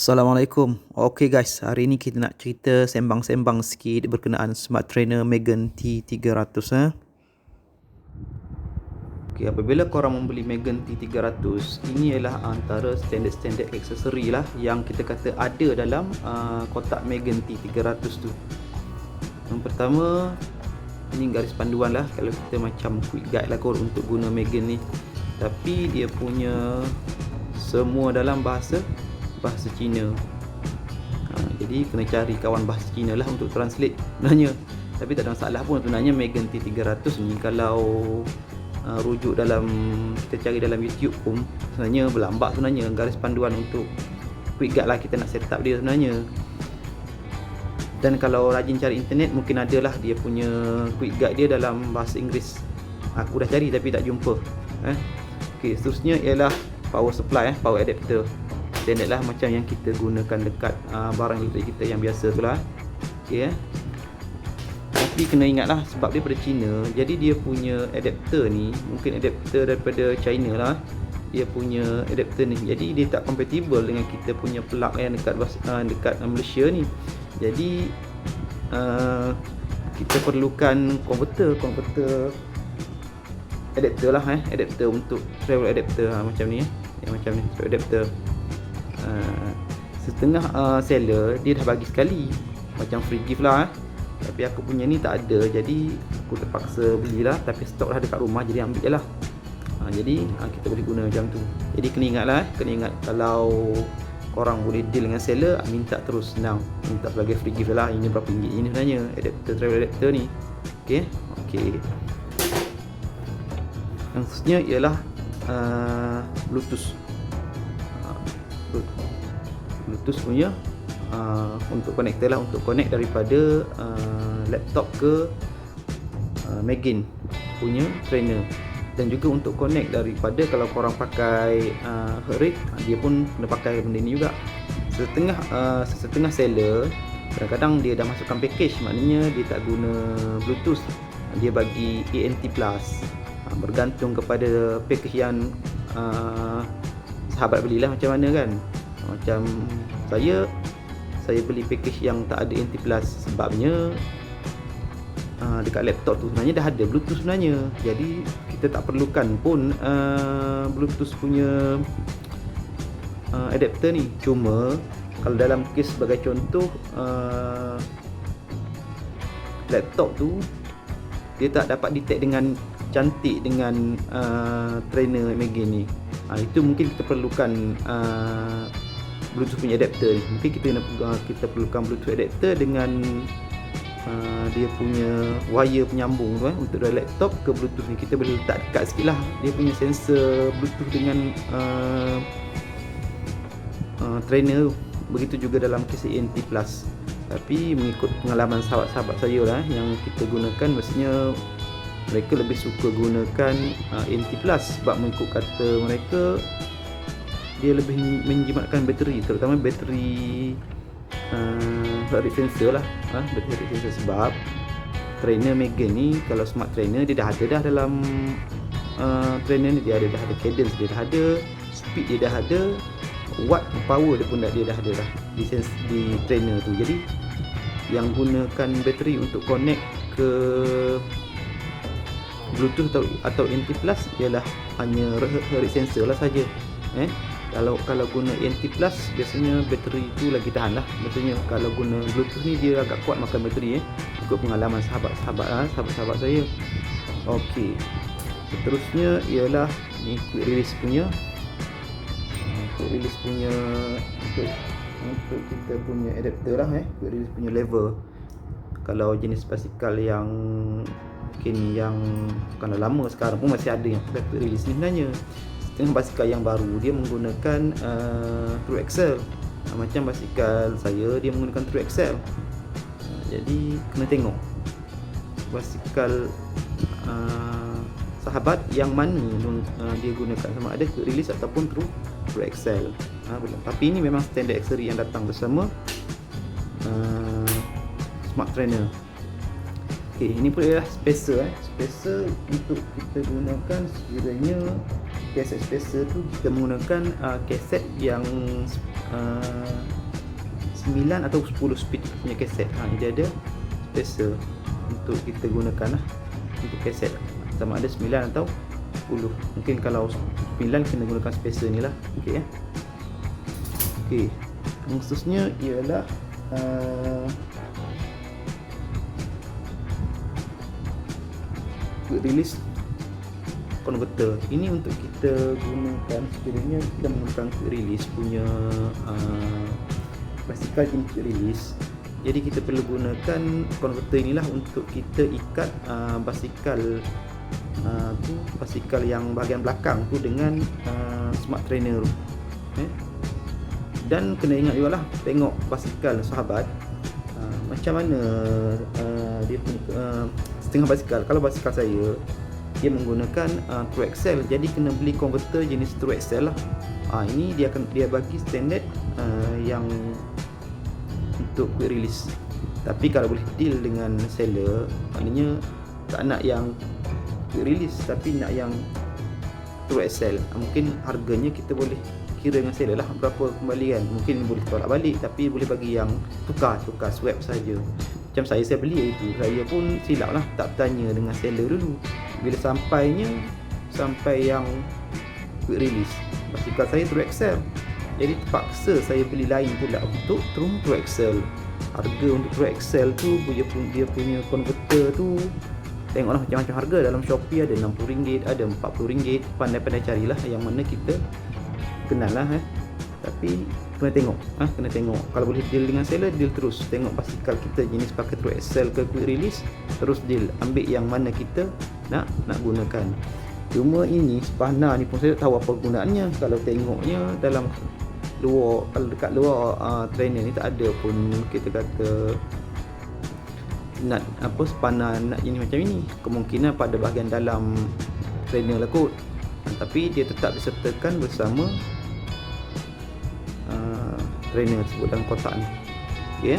Assalamualaikum. Okey guys, hari ni kita nak cerita sembang-sembang sikit berkenaan smart trainer Megan T300 . Okey, apabila korang membeli Megan T300, ini ialah antara standard aksesori lah yang kita kata ada dalam kotak Megan T300 tu. Yang pertama, ini garis panduan lah kalau kita macam quick guide lah kot untuk guna Megan ni. Tapi dia punya semua dalam bahasa Cina. Jadi kena cari kawan bahasa Cina lah untuk translate sebenarnya. Tapi tak ada masalah pun sebenarnya. Megan T300 ni kalau rujuk dalam, kita cari dalam YouTube pun sebenarnya berlambak sebenarnya garis panduan untuk quick guide lah kita nak set up dia sebenarnya. Dan kalau rajin cari internet mungkin ada lah dia punya quick guide dia dalam bahasa Inggeris. Aku dah cari tapi tak jumpa. Okey, seterusnya ialah power supply, power adapter. Standard lah macam yang kita gunakan dekat barang elektrik kita yang biasa tu lah. Okay, tapi kena ingat lah sebab dia daripada China, jadi dia punya adapter ni mungkin adapter daripada China lah. Dia punya adapter ni, jadi dia tak compatible dengan kita punya plug yang dekat Malaysia ni. Jadi kita perlukan converter adapter lah, adapter untuk travel adapter macam ni, yang macam ni, travel adapter. Setengah seller dia dah bagi sekali macam free gift lah, tapi aku punya ni tak ada, jadi aku terpaksa belilah. Tapi stok dah dekat rumah, jadi ambil je lah. Jadi kita boleh guna macam tu. Jadi kena ingat lah, kena ingat kalau korang boleh deal dengan seller, minta terus, senang, minta sebagai free gift lah. Ini berapa ringgit ini sebenarnya adapter, travel adapter ni. Okay. Yang seterusnya ialah Bluetooth punya untuk connector lah, untuk connect daripada laptop ke Megan punya trainer. Dan juga untuk connect daripada kalau korang pakai heart rate, dia pun kena pakai benda ni juga. Setengah seller kadang-kadang dia dah masukkan package, maknanya dia tak guna Bluetooth, dia bagi ANT Plus. Bergantung kepada package yang sahabat belilah macam mana kan. Macam saya beli package yang tak ada ANT Plus sebabnya dekat laptop tu sebenarnya dah ada Bluetooth sebenarnya. Jadi kita tak perlukan pun Bluetooth punya adapter ni. Cuma kalau dalam kes sebagai contoh laptop tu dia tak dapat detect dengan cantik dengan trainer Megan ni, itu mungkin kita perlukan Bluetooth punya adapter ni. Mungkin kita perlukan Bluetooth adapter dengan dia punya wire penyambung tu untuk dari laptop ke Bluetooth ni. Kita boleh letak dekat sikit lah dia punya sensor Bluetooth dengan trainer tu. Begitu juga dalam kes ANT Plus. Tapi mengikut pengalaman sahabat-sahabat saya lah yang kita gunakan, maksudnya mereka lebih suka gunakan ANT Plus sebab mengikut kata mereka dia lebih menjimatkan bateri, terutama bateri heart rate sensor lah, bateri heart rate sensor. Sebab trainer Megan ni, kalau smart trainer dia dah ada dalam trainer ni, dia dah ada cadence, dia dah ada speed, dia dah ada watt power, dia pun dia dah ada dah di trainer tu. Jadi yang gunakan bateri untuk connect ke Bluetooth atau ANT Plus ialah hanya heart rate sensor lah saja. Kalau guna ANT Plus biasanya bateri tu lagi tahan lah. Biasanya kalau guna Bluetooth ni dia agak kuat makan bateri, ikut pengalaman sahabat-sahabat saya. Okey, seterusnya ialah ni quick release punya untuk kita punya adapter lah, quick release punya lever. Kalau jenis basikal yang mungkin yang bukanlah lama, sekarang pun masih ada yang pakai quick release ni sebenarnya. Dengan basikal yang baru dia menggunakan True Axle. Macam basikal saya dia menggunakan True Axle. Jadi kena tengok basikal sahabat yang mana dia gunakan, sama ada quick release ataupun True Axle. Tapi ini memang standard aksesori yang datang bersama smart trainer. Okey, ini pun ialah spacer. Spacer untuk kita gunakan sekiranya kaset spacer tu kita menggunakan kaset yang 9 atau 10 speed punya kaset. Dia ada spacer untuk kita gunakan lah untuk kaset, sama ada 9 atau 10. Mungkin kalau 9 kena gunakan spacer ni lah. Okey ya. Okey, khususnya ialah quick release converter. Ini untuk kita gunakan sekiranya kita menggunakan quick release punya basikal jenis quick release. Jadi kita perlu gunakan converter inilah untuk kita ikat basikal basikal yang bahagian belakang tu dengan smart trainer tu. Dan kena ingat juga lah, tengok basikal sahabat macam mana dia punya setengah basikal. Kalau basikal saya dia menggunakan true axle, jadi kena beli converter jenis true axle lah. Ini dia bagi standard yang untuk quick release. Tapi kalau boleh deal dengan seller, maknanya tak nak yang quick release tapi nak yang true axle, mungkin harganya kita boleh kira dengan seller lah berapa kembalian. Mungkin boleh tolak balik, tapi boleh bagi yang tukar swap saja. Macam saya beli itu, saya pun silap lah, tak bertanya dengan seller dulu. Bila sampai yang quick release, basikal saya true axle, jadi terpaksa saya beli lain pula untuk true axle. Harga untuk true axle tu, dia punya converter tu tengoklah macam-macam harga. Dalam Shopee ada RM60, ada RM40. Pandai-pandai carilah yang mana kita kenal lah. Tapi kena tengok. Kalau boleh deal dengan seller, deal terus. Tengok basikal kita jenis pakai true axle ke quick release, terus deal, ambil yang mana kita nak gunakan. Cuma ini spana ni pun saya tak tahu apa gunaannya. Kalau tengoknya dalam luar, kalau dekat luar trainer ni tak ada pun kita kata nut spana nut jenis macam ini. Kemungkinan pada bahagian dalam trainer lah kot, tapi dia tetap disertakan bersama trainer tersebut dalam kotak ni. Okey.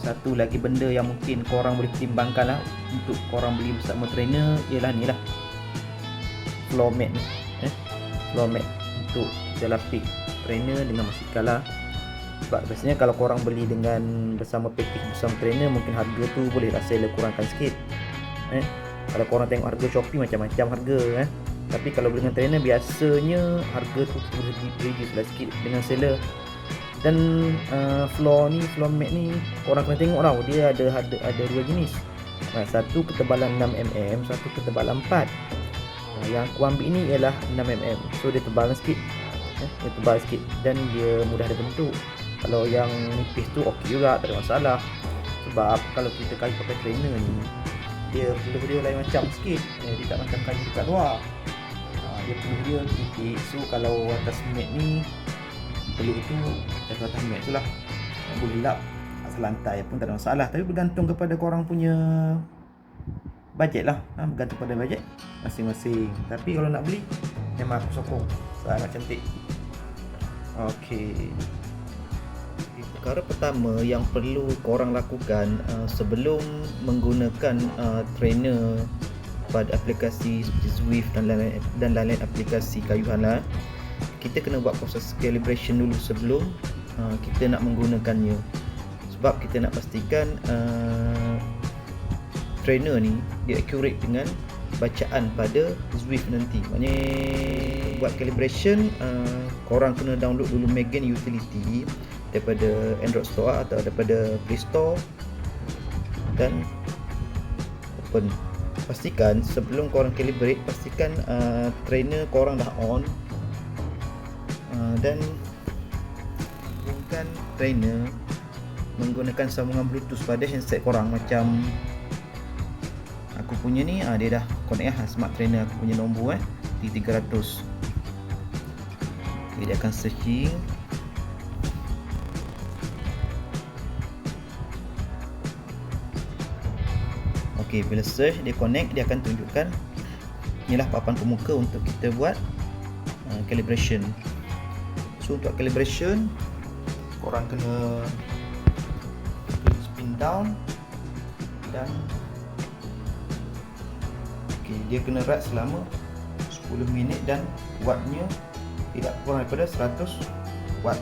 Satu lagi benda yang mungkin korang boleh pertimbangkan lah untuk korang beli bersama trainer ialah ni lah, floor mat ni. Floor mat untuk kita lapik trainer dengan basikal lah. Sebab biasanya kalau korang beli dengan bersama package bersama trainer, mungkin harga tu boleh lah seller kurangkan sikit. Kalau korang tengok harga Shopee macam-macam harga tapi kalau beli dengan trainer biasanya harga tu boleh reduce lah sikit dengan seller. Dan floor mat ni korang kena tengok tau, dia ada dua jenis. Satu ketebalan 6mm, satu ketebalan 4. Yang aku ambil ni ialah 6mm, so dia tebal sikit. Dia tebal sikit dan dia mudah dibentuk. Kalau yang nipis tu okey juga, tak ada masalah. Sebab kalau kita kayu pakai trainer ni, dia peluh dia lain macam sikit. Dia tak macam kayu dekat luar. Dia peluh dia titik. So kalau atas mat ni, peluh tu atas mat tu lah, boleh lap asal lantai pun tak ada masalah. Tapi bergantung kepada korang punya bajet lah. Bergantung pada bajet masing-masing. Tapi kalau nak beli, memang aku sokong, sangat cantik. Okey. Perkara pertama yang perlu korang lakukan sebelum menggunakan trainer pada aplikasi seperti Zwift dan lain-lain aplikasi kayuhan lah, kita kena buat proses calibration dulu sebelum kita nak menggunakannya. Sebab kita nak pastikan trainer ni dia accurate dengan bacaan pada Zwift nanti. Maknanya buat calibration, korang kena download dulu Megan Utility daripada Android Store atau daripada Play Store dan open. Pastikan sebelum korang calibrate, pastikan trainer korang dah on dan hubungkan trainer menggunakan sambungan Bluetooth pada handset korang. Macam aku punya ni, dia dah connect smart trainer aku punya nombor T300. Okay, dia akan searching. Okey, bila search dia connect, dia akan tunjukkan inilah papan pemuka untuk kita buat calibration. So untuk calibration, korang kena spin down dan dia kena ride selama 10 minit dan wattnya tidak kurang daripada 100 watt.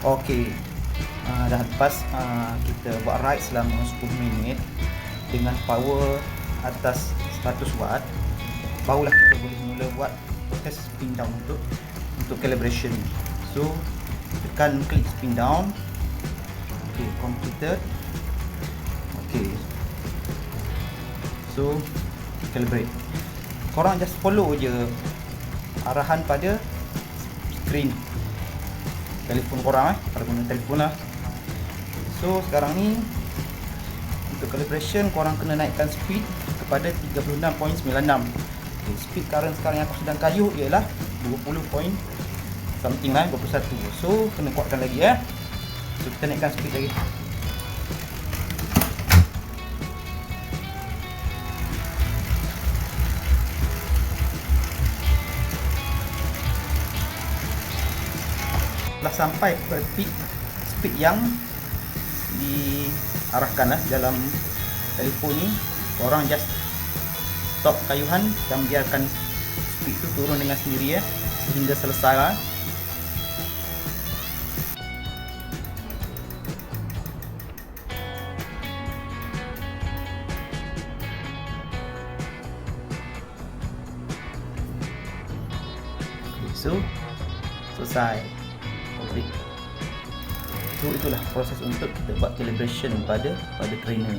Okey, dah lepas kita buat ride selama 10 minit dengan power atas 100 watt, barulah kita boleh mula buat proses spin down untuk calibration. So tekan klik spin down. Okey, completed. Okey, so calibrate. Korang just follow je arahan pada screen telefon korang kalau guna telefon lah. So sekarang ni untuk calibration korang kena naikkan speed kepada 36.96. Okay, speed current sekarang yang aku sedang kayuh ialah 20 point something lah, 21. So kena kuatkan lagi So kita naikkan speed lagi. Telah sampai kepada speed yang diarahkan dalam telefon ni, korang just stop kayuhan dan biarkan speed tu turun dengan sendiri sehingga selesai lah. Okay, so selesai. So itulah proses untuk kita buat calibration pada trainer.